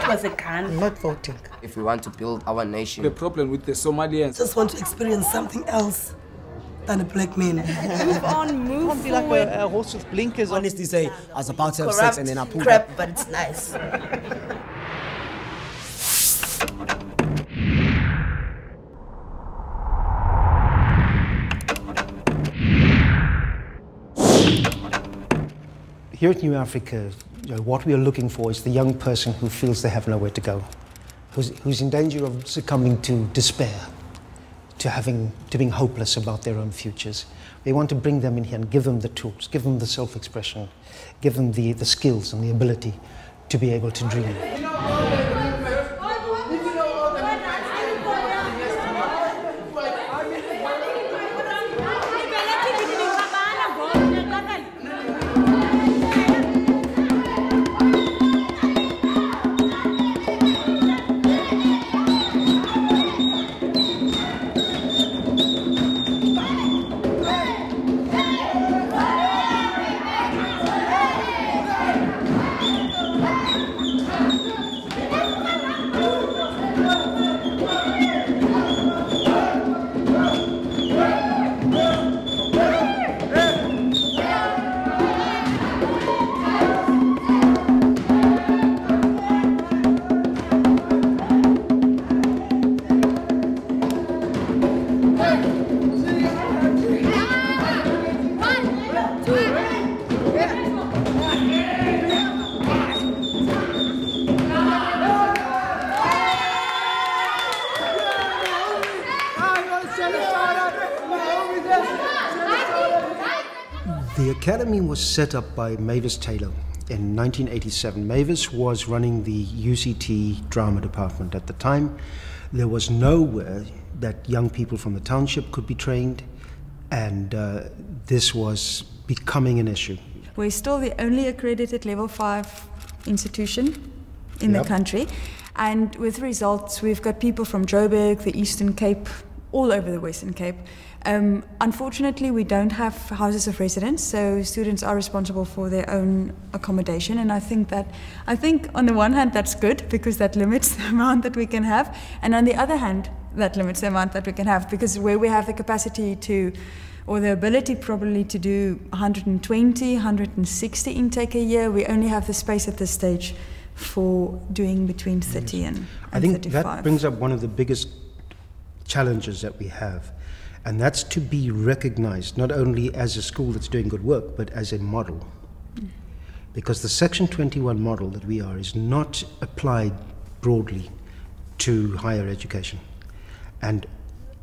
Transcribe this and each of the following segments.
That was a gun. I'm not voting. If we want to build our nation. The problem with the Somalians. Just want to experience something else than a black man. Move on, move Can't be like a horse with blinkers on. Honestly say, I was about to have Corrupt sex and then I pulled crap, up. but it's nice. Here at New Africa, what we are looking for is the young person who feels they have nowhere to go, who's in danger of succumbing to despair, to being hopeless about their own futures. We want to bring them in here and give them the tools, give them the self-expression, give them the skills and the ability to be able to dream. The academy was set up by Mavis Taylor in 1987. Mavis was running the UCT drama department at the time. There was nowhere that young people from the township could be trained, and this was becoming an issue. We're still the only accredited level 5 institution in the country, and with results we've got people from Joburg, the Eastern Cape, all over the Western Cape. Unfortunately, we don't have houses of residence, so students are responsible for their own accommodation, and I think on the one hand that's good because that limits the amount that we can have, and on the other hand that limits the amount that we can have, because where we have the capacity to, or the ability probably to do 120, 160 intake a year, we only have the space at this stage for doing between 30 and 35. I think that brings up one of the biggest challenges that we have, and that's to be recognized not only as a school that's doing good work, but as a model. Because the Section 21 model that we are is not applied broadly to higher education. And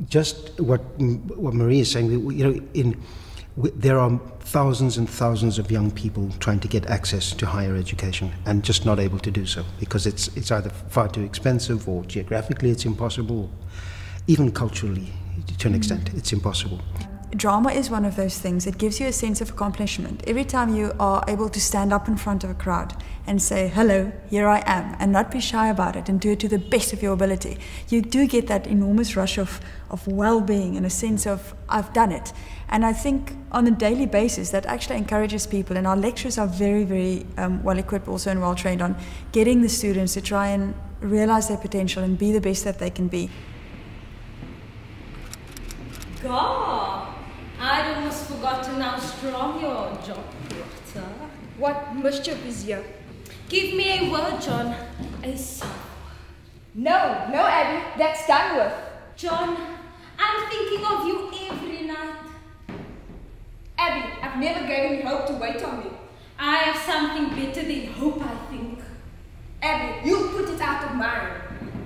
just what Marie is saying, there are thousands and thousands of young people trying to get access to higher education and just not able to do so because it's either far too expensive, or geographically it's impossible, even culturally to an extent it's impossible. Drama is one of those things. It gives you a sense of accomplishment. Every time you are able to stand up in front of a crowd and say, hello, here I am, and not be shy about it and do it to the best of your ability, you do get that enormous rush of well-being and a sense of, I've done it. And I think on a daily basis that actually encourages people, and our lecturers are very, very well-equipped also and well-trained on getting the students to try and realize their potential and be the best that they can be. God, I'd almost forgotten how strong your job, daughter. What mischief is here? Give me a word, John. A soul. No, Abby, that's done with. John, I'm thinking of you every night. Abby, I've never given you hope to wait on me. I have something better than hope, I think. Abby, you put it out of mind.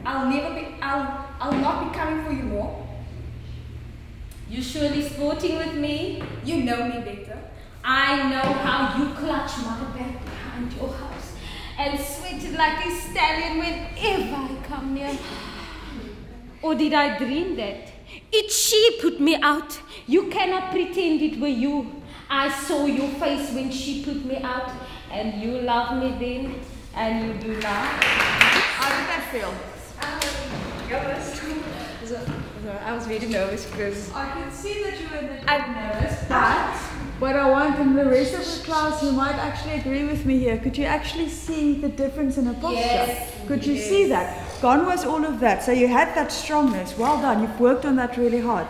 I'll not be coming for you more. You surely sporting with me? You know me better. I know how you clutch my back behind your house and sweat it like a stallion whenever I come near. Or did I dream that? It's she put me out. You cannot pretend it were you. I saw your face when she put me out, and you loved me then, and you do now. How did that feel? I was really nervous because I could see that you were nervous, but what I want, and the rest of the class, you might actually agree with me here. Could you actually see the difference in the posture? Yes. Could you see that? Gone was all of that. So you had that strongness. Well done. You've worked on that really hard.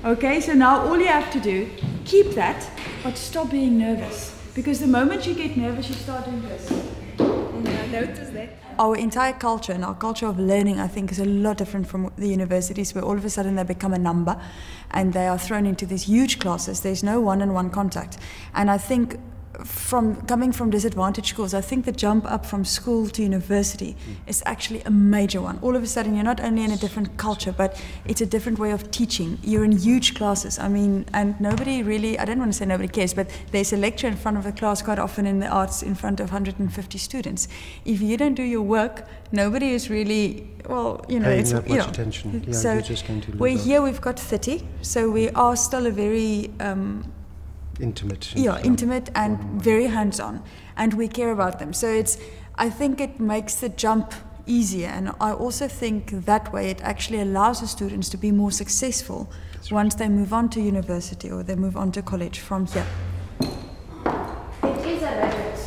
Okay, so now all you have to do, keep that, but stop being nervous. Because the moment you get nervous, you start doing this. I noticed that. Our entire culture and our culture of learning, I think, is a lot different from the universities, where all of a sudden they become a number and they are thrown into these huge classes. There's no one-on-one contact. And I think coming from disadvantaged schools, I think the jump up from school to university is actually a major one. All of a sudden, you're not only in a different culture, but it's a different way of teaching. You're in huge classes. I mean, and nobody really, I don't want to say nobody cares, but there's a lecture in front of the class quite often in the arts in front of 150 students. If you don't do your work, nobody is really, well, you know, paying it's, that you much know, attention. Yeah, so you're just going to lose we're out. here, we've got 30, so we are still a very Intimate. intimate and very hands-on, and we care about them. So I think it makes the jump easier, and I also think that way it actually allows the students to be more successful once they move on to university or they move on to college from here. It is a rabbit.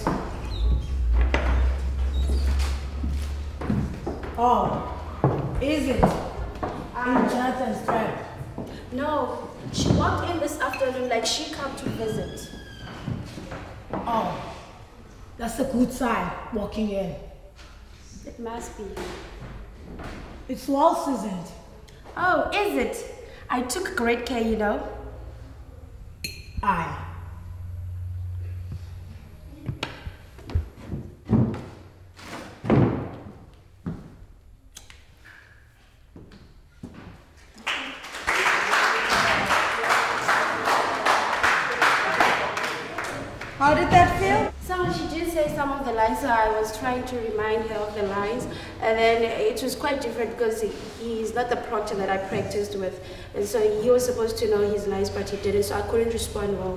Oh, is it? In chat and strap. No, she walked in this afternoon like she come to visit. Oh, that's a good sign, walking in. It must be. It's well seasoned. Oh, is it? I took great care, you know. Aye. How did that feel? She did say some of the lines, so I was trying to remind her of the lines, and then it was quite different because he's not the proctor that I practiced with, and so he was supposed to know his lines, but he didn't, so I couldn't respond well.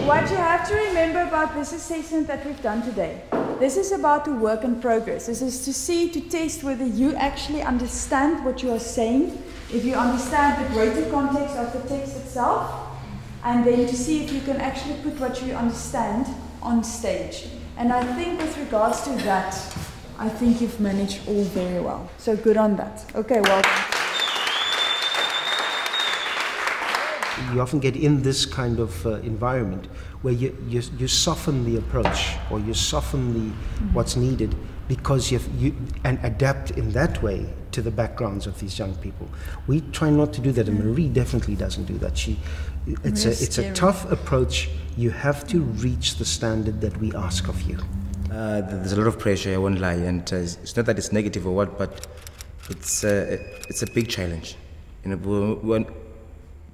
What you have to remember about this assessment that we've done today, this is about a work in progress. This is to test whether you actually understand what you are saying, if you understand the greater context of the text itself, and then to see if you can actually put what you understand on stage. And I think with regards to that, I think you've managed all very well. So good on that. Okay, well done. You often get in this kind of environment where you soften the approach, or you soften what's needed, because you adapt in that way to the backgrounds of these young people. We try not to do that, and Marie definitely doesn't do that. It's a tough approach. You have to reach the standard that we ask of you. There's a lot of pressure, I won't lie, and it's not that it's negative or what, but it's a big challenge. You know,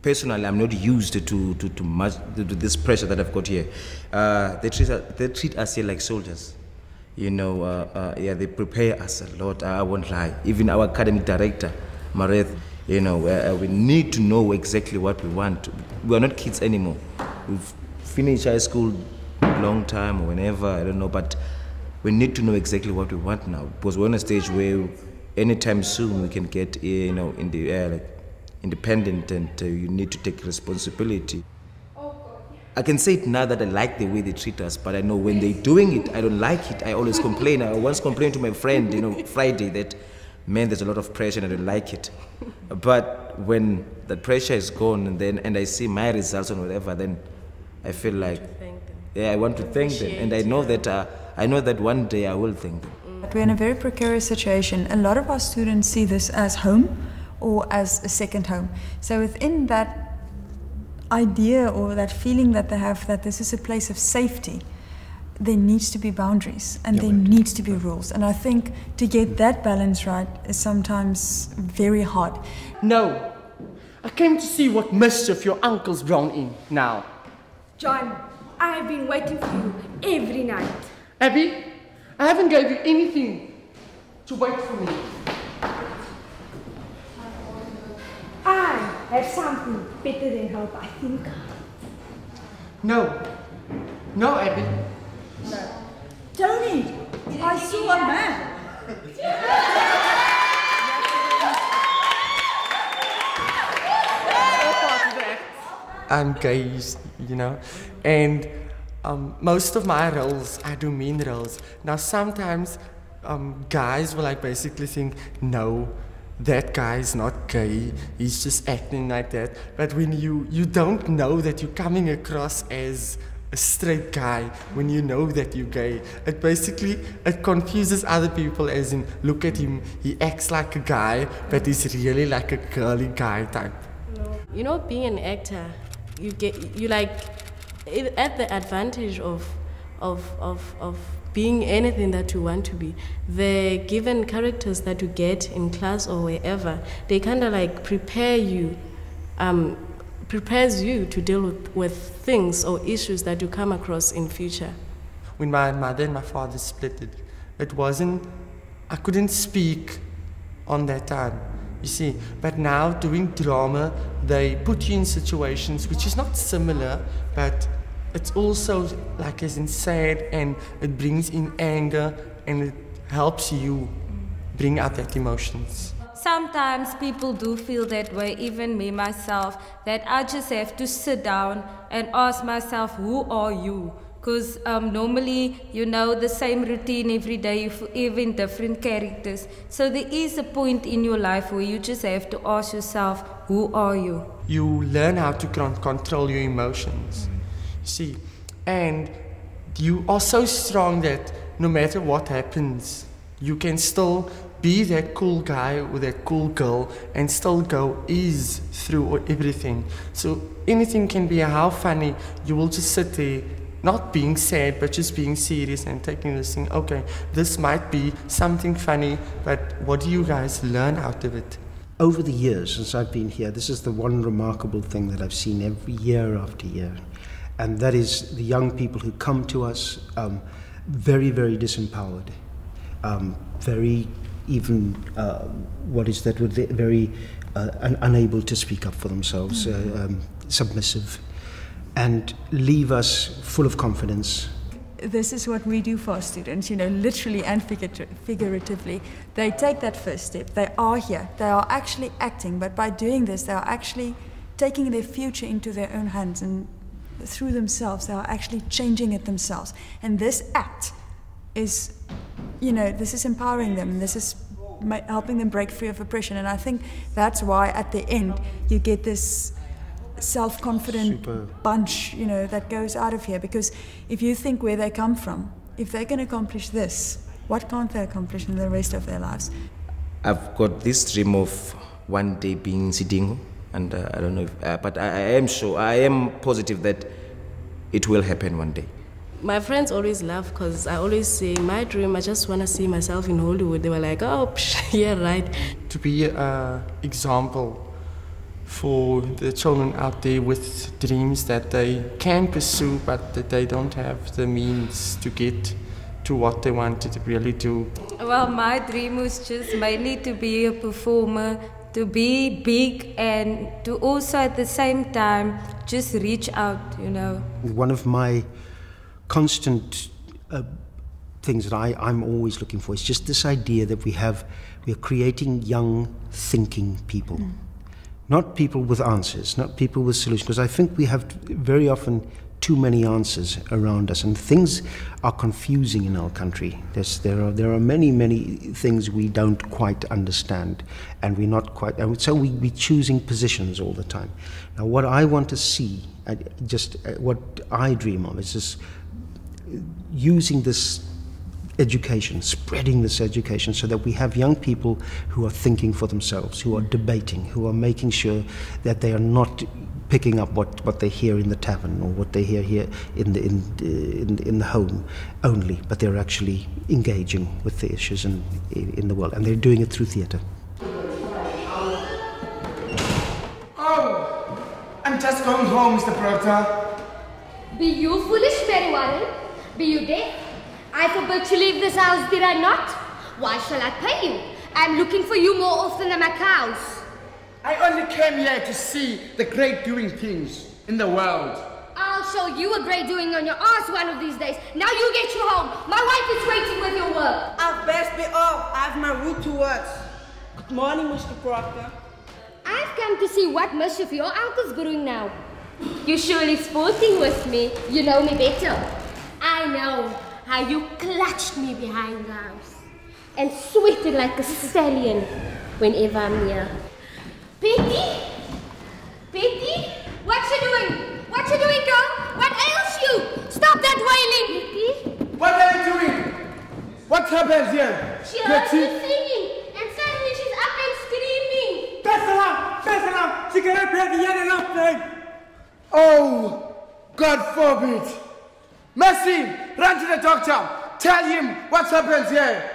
personally, I'm not used to much to this pressure that I've got here. They treat us here like soldiers. You know, they prepare us a lot. I won't lie. Even our academic director, Mareth, you know, we need to know exactly what we want. We are not kids anymore. We've finished high school a long time or whenever, I don't know, but we need to know exactly what we want now, because we're on a stage where anytime soon we can get, you know, in the like independent, and you need to take responsibility. I can say it now that I like the way they treat us, but I know when they're doing it, I don't like it. I always complain. I once complained to my friend, you know, Friday, that, man, there's a lot of pressure and I don't like it. But when the pressure is gone and I see my results and whatever, then I feel like, yeah, I want to thank them. And I know that one day I will thank them. We're in a very precarious situation. A lot of our students see this as home or as a second home. So within that idea or that feeling that they have that this is a place of safety, there needs to be boundaries and there needs to be rules. And I think to get that balance right is sometimes very hard. No, I came to see what mischief your uncle's drawn in now. John, I have been waiting for you every night. Abby, I haven't gave you anything to wait for me. I have something better than hope, I think. No, Abby. Tony, I saw a man. I'm gay, you know. And most of my roles, I do mean roles. Now sometimes guys will like basically think, no, that guy is not gay, he's just acting like that. But when you don't know that you're coming across as a straight guy, when you know that you're gay, it confuses other people, as in, look at him, he acts like a guy, but he's really like a girly guy type. You know, being an actor, you at the advantage of being anything that you want to be. The given characters that you get in class or wherever, they kind of like prepares you to deal with things or issues that you come across in future. When my mother and my father split, I couldn't speak on that time, you see. But now doing drama, they put you in situations which is not similar, but it's also like as in sad, and it brings in anger, and it helps you bring out that emotions. Sometimes people do feel that way, even me myself, that I just have to sit down and ask myself, who are you? Because normally, you know, the same routine every day, even different characters. So there is a point in your life where you just have to ask yourself, who are you? You learn how to control your emotions, you see. And you are so strong that no matter what happens, you can still be that cool guy or that cool girl and still go ease through everything. So anything can be how funny, you will just sit there, not being sad, but just being serious and taking this thing, okay, this might be something funny, but what do you guys learn out of it? Over the years since I've been here, this is the one remarkable thing that I've seen every year after year. And that is the young people who come to us very, very disempowered, very even, very unable to speak up for themselves, submissive, and leave us full of confidence. This is what we do for our students, you know, literally and figuratively. They take that first step. They are here. They are actually acting, but by doing this, they are actually taking their future into their own hands, and through themselves, they are actually changing it themselves. And this act is, you know, this is empowering them, and this is helping them break free of oppression. And I think that's why at the end, you get this self-confident bunch, you know, that goes out of here. Because if you think where they come from, if they can accomplish this, what can't they accomplish in the rest of their lives? I've got this dream of one day being Sidingo, and I don't know if, but I am sure, I am positive that it will happen one day. My friends always laugh because I always say, my dream, I just want to see myself in Hollywood. They were like, oh, yeah, right. To be an example for the children out there with dreams that they can pursue, but that they don't have the means to get to what they want to really do. Well, my dream was just mainly to be a performer, to be big, and to also at the same time just reach out, you know. One of my constant things that I'm always looking for is just this idea that we are creating young, thinking people. Not people with answers, not people with solutions, because I think we have very often too many answers around us, and things are confusing in our country. There are many things we don't quite understand, and we're not quite, and so we're choosing positions all the time. Now, what I want to see, what I dream of, is just using this education, spreading this education, so that we have young people who are thinking for themselves, who are debating, who are making sure that they are not picking up what they hear in the tavern or what they hear here in the home only, but they're actually engaging with the issues in the world, and they're doing it through theatre. Oh, I'm just going home, Mr. Proctor. Be you foolish, Mary Warren? Be you deaf? I forbid to leave this house, did I not? Why shall I pay you? I'm looking for you more often than my cows. I only came here to see the great doing things in the world. I'll show you a great doing on your ass one of these days. Now you get you home. My wife is waiting with your work. I'll best be off. I have my route to work. Good morning, Mr. Proctor. I've come to see what mischief your uncle's brewing now. You're surely sporting with me. You know me better. I know how you clutched me behind the house and sweated like a stallion whenever I'm near. Betty? Betty? What you doing? What you doing, girl? What ails you? Stop that wailing! Betty? What are you doing? What happens here? She heard me singing and suddenly she's up and screaming. Bessalam! She cannot break the yet enough thing! Oh, God forbid. Mercy, run to the doctor. Tell him what happens here.